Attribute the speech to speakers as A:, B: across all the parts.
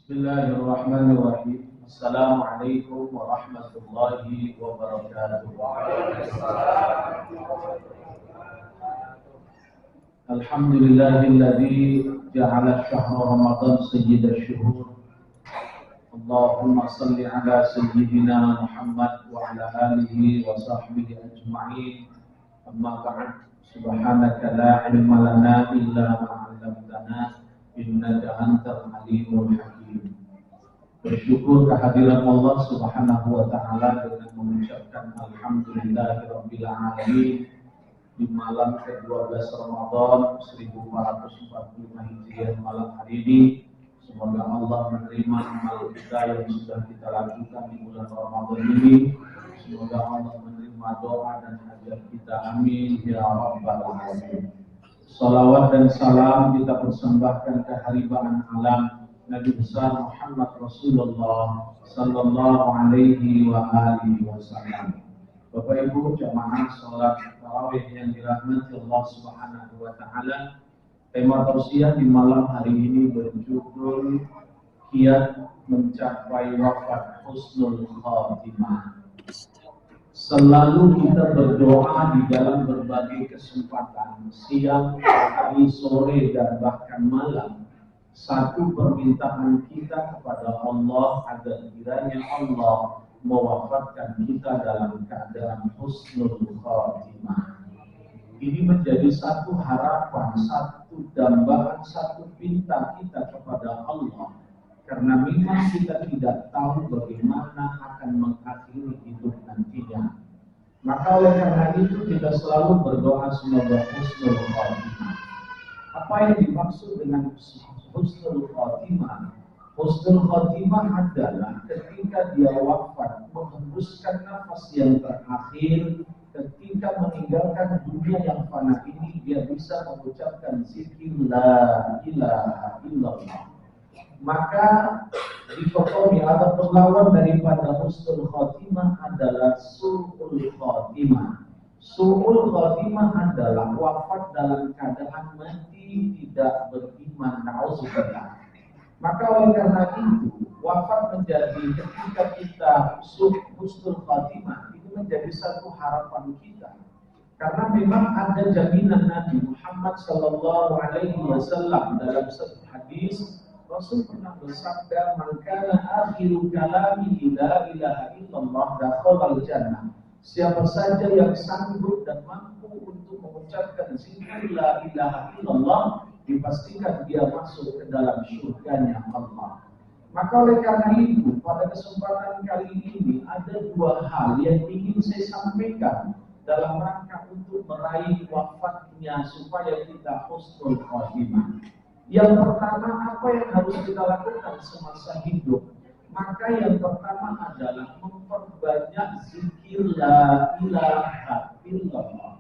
A: Bismillahirrahmanirrahim. Assalamualaikum warahmatullahi wabarakatuh. Alhamdulillahilladzi ja'ala syahra Ramadan sayyidash syuhur. Allahumma salli ala sayyidina Muhammad wa ala alihi wa sahbihi ajma'in. Amma ba'd. Subhanaka la ilma lana illa ma 'allamtana innaka antal alimul hakim. Bersyukur kehadiran Allah Subhanahu wa taala dengan mengucapkan alhamdulillahirabbil alamin di malam ke-12 Ramadan 1445 Hijriah malam hari ini. Semoga Allah menerima amal kita yang sudah kita lakukan di bulan Ramadan ini. Semoga Allah menerima doa dan hajat kita, amin ya rabbal alamin. Salawat dan salam kita persembahkan ke haribaan alam Nabi besar Muhammad Rasulullah sallallahu alaihi wa alihi wasallam. Bapak Ibu jamaah salat tarawih yang dirahmati Allah Subhanahu wa taala, tema tausiah di malam hari ini berjudul Kiat Mencapai Wafat Husnul Khatimah. Selalu kita berdoa di dalam berbagai kesempatan, siang, pagi, sore, dan bahkan malam. Satu permintaan kita kepada Allah agar kiranya Allah mewafatkan kita dalam keadaan husnul khatimah. Ini menjadi satu harapan, satu dambaan, satu pinta kita kepada Allah. Karena memang kita tidak tahu bagaimana akan mengakhiri hidup nantinya. Maka oleh karena itu kita selalu berdoa semoga husnul khatimah. Apa yang dimaksud dengan husnul khatimah? Husnul khatimah adalah ketika dia wafat, menghembuskan nafas yang terakhir, ketika meninggalkan dunia yang fana ini, dia bisa mengucapkan zikir la ilaha illallah. Maka dikotomi atau perlawan daripada husnul khatimah adalah su'ul khatimah. Su'ul khatimah adalah wafat dalam keadaan mati tidak beriman, na'udzubillah. Maka oleh karena itu wafat menjadi ketika kita husnul khatimah itu menjadi satu harapan kita. Karena memang ada jaminan Nabi Muhammad sallallahu alaihi wasallam dalam satu hadis. Rasul pernah bersabda, "Man kana akhiru kalami la ilaha illallah dakhala al-jannah." Siapa saja yang sanggup dan mampu untuk mengucapkan zikir la ilaha illallah, dipastikan dia masuk ke dalam surganya Allah. Maka oleh karena itu, pada kesempatan kali ini ada dua hal yang ingin saya sampaikan dalam rangka untuk meraih wafatnya supaya kita husnul khatimah. Yang pertama, apa yang harus kita lakukan semasa hidup? Maka yang pertama adalah memperbanyak zikir la ilaha illallah.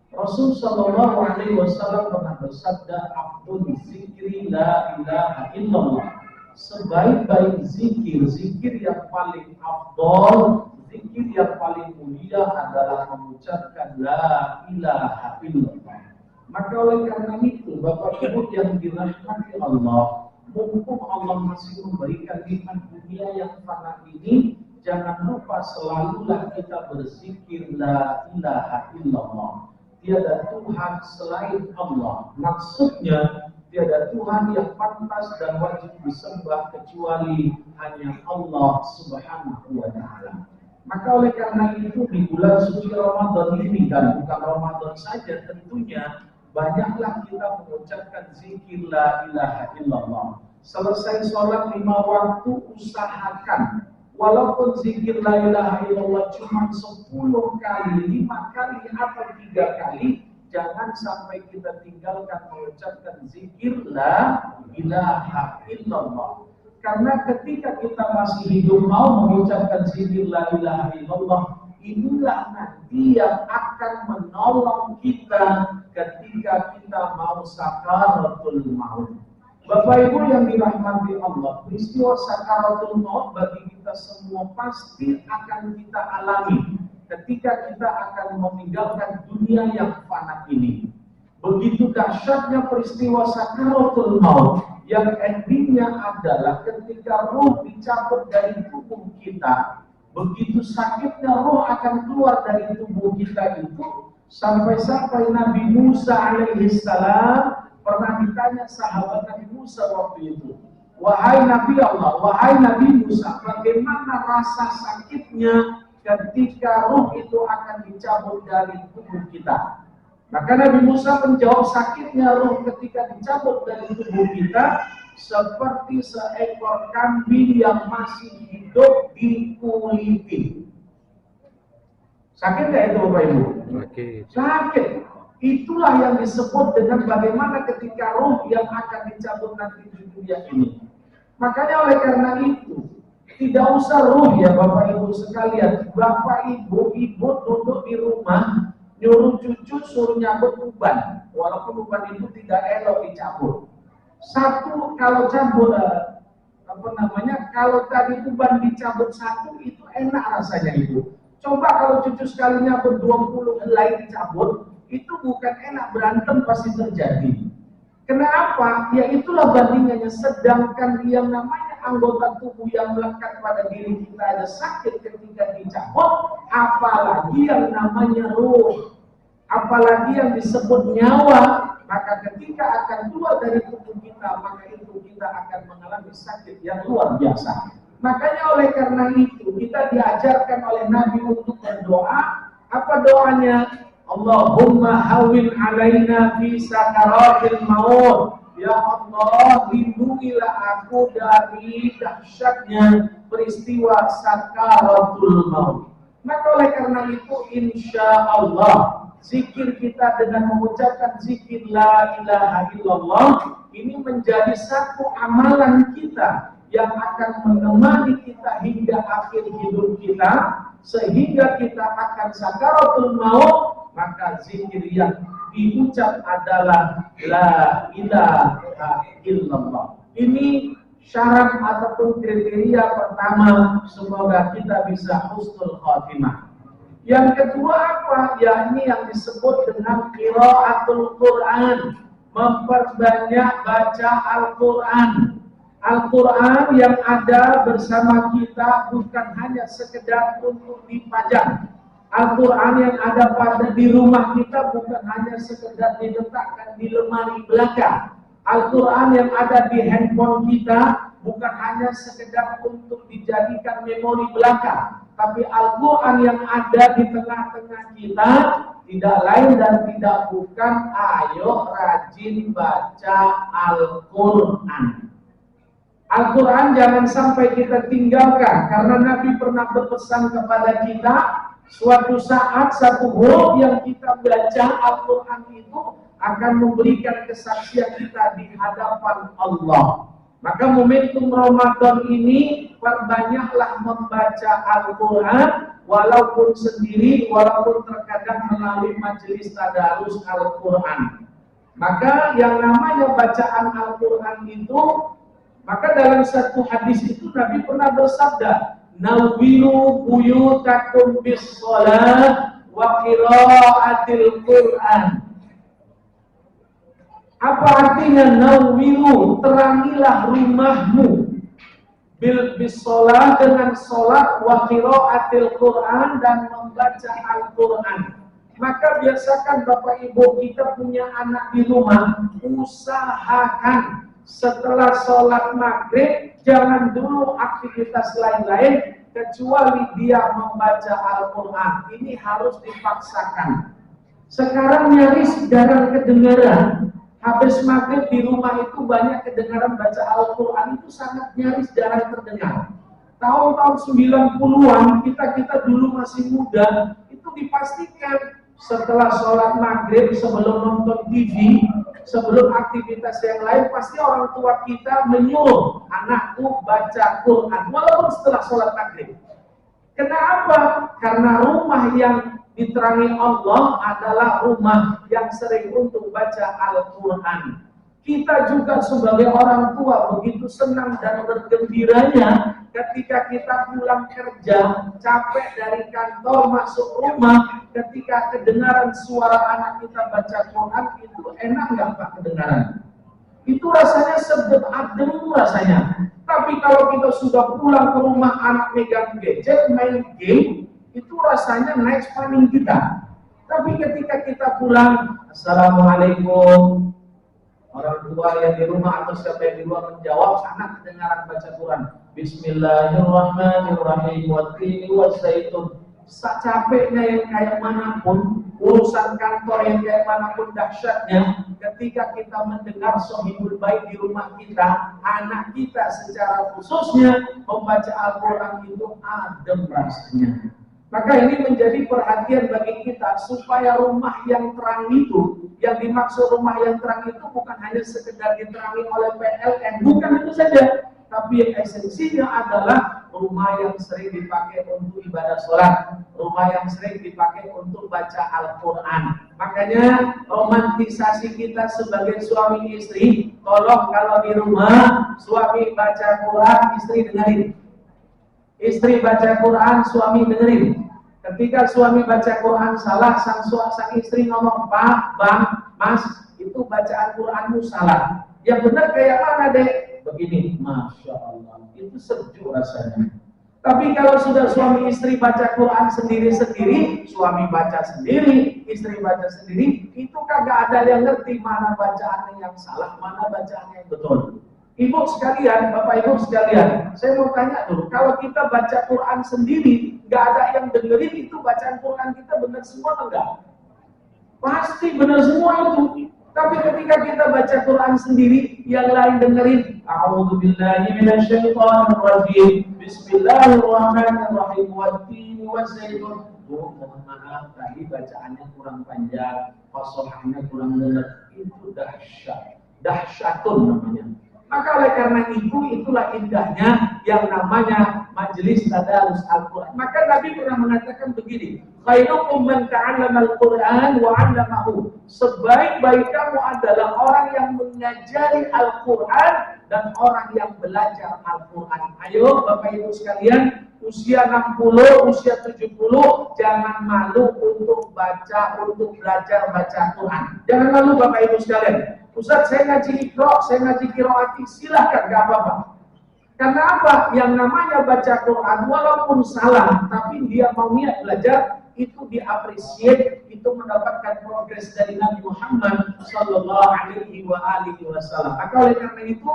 A: Rasul sallallahu alaihi wasallam pernah bersabda, "Afdhul zikri la ilaha illallah." Sebaik-baik zikir, zikir yang paling afdol, zikir yang paling mulia adalah mengucapkan la ilaha illallah. Maka oleh karena itu, Bapak Ibu yang dirahmati Allah, mumpung Allah masih memberikan nikmat dunia yang fana ini, jangan lupa selalulah kita berzikir la ilaha illallah. Tiada Tuhan selain Allah. Maksudnya, tiada Tuhan yang pantas dan wajib disembah kecuali hanya Allah Subhanahu wa taala. Maka oleh karena itu di bulan suci Ramadan ini, dan bukan Ramadan saja tentunya, banyaklah kita mengucapkan zikir la ilaha illallah. Selesai sholat 5 waktu, usahakan walaupun zikir la ilaha illallah cuma 10 kali, 5 kali atau 3 kali, jangan sampai kita tinggalkan mengucapkan zikir la ilaha illallah. Karena ketika kita masih hidup mau mengucapkan zikir la ilaha illallah, inilah nanti yang akan menolong kita ketika kita mau sakaratul maut. Bapak Ibu yang dirahmati Allah, peristiwa sakaratul maut bagi kita semua pasti akan kita alami ketika kita akan meninggalkan dunia yang fana ini. Begitu dahsyatnya peristiwa sakaratul maut, yang endingnya adalah ketika ruh dicabut dari tubuh kita, begitu sakitnya ruh akan keluar dari tubuh kita itu, sampai-sampai Nabi Musa alaihissalam pernah ditanya sahabat Nabi Musa waktu itu, wahai Nabi Allah, wahai Nabi Musa, bagaimana rasa sakitnya ketika ruh itu akan dicabut dari tubuh kita? Maka Nabi Musa menjawab, sakitnya ruh ketika dicabut dari tubuh kita seperti seekor kambing yang masih hidup dikuliti. Sakit nggak itu Bapak Ibu? Sakit. Itulah yang disebut dengan bagaimana ketika ruh yang akan dicabut nanti di dunia ini. Makanya oleh karena itu, tidak usah ruh ya Bapak Ibu sekalian. Bapak Ibu duduk di rumah, nyuruh cucu suruh nyabut uban, walaupun uban itu tidak elok dicabut. Satu kalau cabut kalau tadi uban dicabut satu itu enak rasanya itu. Coba kalau cucu sekali nyabut 20 helai dicabut, itu bukan enak, berantem pasti terjadi. Kenapa? Ya itulah bandingannya. Sedangkan yang namanya anggota tubuh yang melekat pada diri kita ada sakit ketika dicabut, apalagi yang namanya ruh, apalagi yang disebut nyawa, maka ketika akan keluar dari tubuh kita, maka itu kita akan mengalami sakit yang luar biasa. Makanya oleh karena itu kita diajarkan oleh Nabi untuk berdoa. Apa doanya? Allahumma hawwin alaina fi sakaratil maut. Ya Allah, lindungilah aku dari dahsyatnya peristiwa sakaratul maut. Maka oleh karena itu insya Allah zikir kita dengan mengucapkan zikir la ilaha illallah ini menjadi satu amalan kita yang akan menemani kita hingga akhir hidup kita, sehingga kita akan sakaratul maut, maka zikir yang diucap adalah la ilaha illallah. Ini syarat ataupun kriteria pertama, semoga kita bisa husnul khatimah. Yang kedua apa? Yakni yang disebut dengan qiraatul Quran, memperbanyak baca Al-Quran. Al-Quran yang ada bersama kita bukan hanya sekedar untuk dipajang. Al-Quran yang ada di rumah kita bukan hanya sekedar diletakkan di lemari belakang. Al-Quran yang ada di handphone kita bukan hanya sekedar untuk dijadikan memori belakang. Tapi Al-Quran yang ada di tengah-tengah kita tidak lain dan tidak bukan, ayo rajin baca Al-Quran. Al-Quran jangan sampai kita tinggalkan, karena Nabi pernah berpesan kepada kita, suatu saat satu huruf yang kita baca Al-Quran itu akan memberikan kesaksian kita di hadapan Allah. Maka momentum Ramadan ini perbanyaklah membaca Al-Quran, walaupun sendiri, walaupun terkadang melalui majelis tadarus Al-Quran. Maka yang namanya bacaan Al-Quran itu, maka dalam satu hadis itu Nabi pernah bersabda, nawwiru buyutakum bis-shalah wa qiraatil Quran. Apa artinya nawwiru? Terangilah rumahmu bis-shalah dengan salat, wa qiraatil Quran dan membaca Al-Quran. Maka biasakan Bapak Ibu kita punya anak di rumah, usahakan setelah sholat maghrib jangan dulu aktivitas lain-lain kecuali dia membaca Al-Quran. Ini harus dipaksakan. Sekarang nyaris jarang kedengaran. Habis maghrib di rumah itu banyak kedengaran baca Al-Quran, itu sangat nyaris jarang terdengar. Tahun-tahun 90-an kita dulu masih muda, itu dipastikan setelah sholat maghrib, sebelum nonton TV, sebelum aktivitas yang lain, pasti orang tua kita menyuruh anakku baca Quran, walaupun setelah sholat maghrib. Kenapa? Karena rumah yang diterangi Allah adalah rumah yang sering untuk baca Al-Quran. Kita juga sebagai orang tua begitu senang dan bergembiranya ketika kita pulang kerja, capek dari kantor, masuk rumah, ketika kedengaran suara anak kita baca Quran, itu enak nggak Pak kedengaran? Itu rasanya sedep adem rasanya. Tapi kalau kita sudah pulang ke rumah, anak megang gadget, main game, itu rasanya naik spanding kita. Tapi ketika kita pulang, Assalamualaikum, orang tua yang di rumah atau siapa yang di luar menjawab, anak kedengaran baca Quran. Bismillahirrahmanirrahim. Wattini waszaitun. Capeknya yang kayak manapun, urusan kantor yang kayak manapun dahsyatnya, ketika kita mendengar Sohibul Bait di rumah kita, anak kita secara khususnya membaca Al-Quran itu adem rasanya. Maka ini menjadi perhatian bagi kita supaya rumah yang terang itu, yang dimaksud rumah yang terang itu bukan hanya sekedar diterangi oleh PLN, bukan itu saja. Tapi yang esensinya adalah rumah yang sering dipakai untuk ibadah sholat, rumah yang sering dipakai untuk baca Al-Quran. Makanya romantisasi kita sebagai suami istri, tolong kalau di rumah suami baca Quran, istri dengerin. Istri baca Quran, suami dengerin. Ketika suami baca Quran salah, sang istri ngomong, Pak, Bang, Mas, itu bacaan Quranmu salah. Yang benar kayak mana, Dek? Begini, Masya Allah, itu sejuk rasanya. Tapi kalau sudah suami istri baca Quran sendiri-sendiri, suami baca sendiri, istri baca sendiri, itu kagak ada yang ngerti mana bacaannya yang salah, mana bacaannya yang betul. Ibu sekalian, Bapak Ibu sekalian, saya mau tanya dulu, kalau kita baca Quran sendiri, nggak ada yang dengerin, itu bacaan Quran kita benar semua enggak? Pasti benar semua itu. Tapi ketika kita baca Quran sendiri, yang lain dengerin, A'udzubillahi minasyaitonirrajim. Bismillahirrahmanirrahim. Wattini waszaitun. Oh, mohon maaf, tadi bacaannya kurang panjang, fasohahnya kurang benar. Itu dahsyat. Dahsyatun namanya. Maka oleh karena itu, itulah indahnya yang namanya majelis tadarus Al-Quran. Maka Nabi pernah mengatakan begini, khairukum man ta'allama al-Quran wa 'allamahu. Sebaik-baik kamu adalah orang yang mengajari Al-Quran dan orang yang belajar Al-Quran. Ayo Bapak Ibu sekalian, usia 60, usia 70, jangan malu untuk baca, untuk belajar baca Quran. Jangan malu Bapak Ibu sekalian. Ustaz, saya ngaji Iqra, saya ngaji Qiraati, silahkan, gak apa-apa. Karena apa? Yang namanya baca Quran, walaupun salah, tapi dia mau niat belajar, itu diapresiasi, itu mendapatkan progres dari Nabi Muhammad Sallallahu Alaihi Wasallam. Maka oleh karena itu,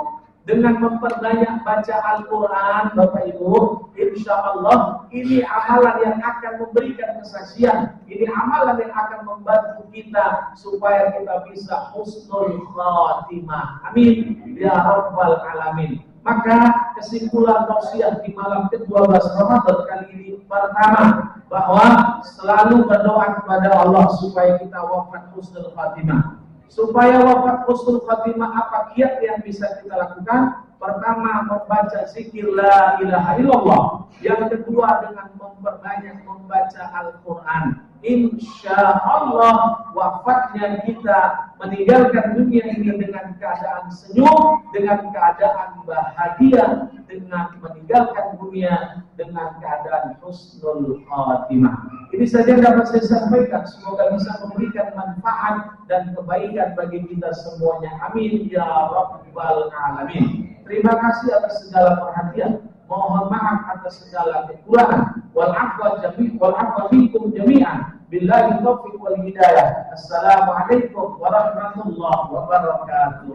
A: dengan memperbanyak baca Al-Quran, Bapak Ibu, insya Allah ini amalan yang akan memberikan kesaksian. Ini amalan yang akan membantu kita supaya kita bisa husnul khatimah. Amin ya rabbal alamin. Maka kesimpulan tausiah di malam ke-12 Ramadan kali ini pertama, bahwa selalu berdoa kepada Allah supaya kita wafat husnul khatimah. Supaya wafat husnul khatimah, apa kiat yang bisa kita lakukan? Pertama, membaca zikir la ilaha illallah. Yang kedua, dengan memperbanyak membaca Al-Quran. Insya Allah wafatnya kita meninggalkan dunia ini dengan keadaan senyum, dengan keadaan bahagia, dengan meninggalkan dunia dengan keadaan husnul khatimah. Ini saja yang dapat saya sampaikan. Semoga bisa memberikan manfaat dan kebaikan bagi kita semuanya. Amin ya rabbal alamin. Terima kasih atas segala perhatian. Mohon maaf atas segala kekurangan. Wal afwa minkum jami'an. Billahi taufiq wal hidayah. Assalamualaikum warahmatullahi wabarakatuh.